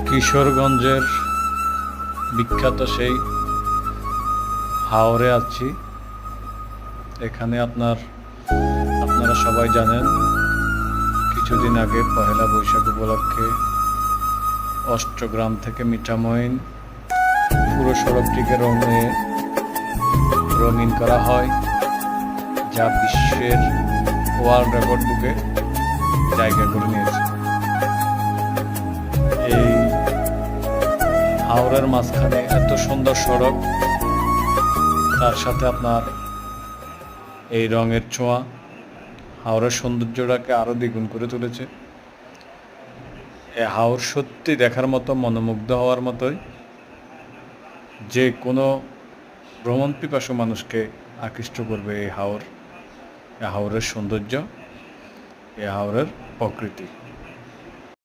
কিশোরগঞ্জের বিখ্যাত সেই হাওরে আছি। এখানে আপনারা সবাই জানেন, কিছুদিন আগে পহেলা বৈশাখ উপলক্ষে অষ্টগ্রাম থেকে মিঠামইন পুরো সড়কটিকে রঙিন করা হয়, যা বিশ্বের ওয়ার্ল্ড রেকর্ড বুকে জায়গা করে নিয়েছে। এই হাওরের মাঝখানে এত সুন্দর সড়ক, তার সাথে আপনার এই রঙের ছোঁয়া হাওরের সৌন্দর্যটাকে আরও দ্বিগুণ করে তুলেছে। এই হাওর সত্যি দেখার মতো, মনোমুগ্ধ হওয়ার মতোই। যে কোনো ভ্রমণ পিপাসু মানুষকে আকৃষ্ট করবে এই হাওরের সৌন্দর্য, এই হাওরের প্রকৃতি।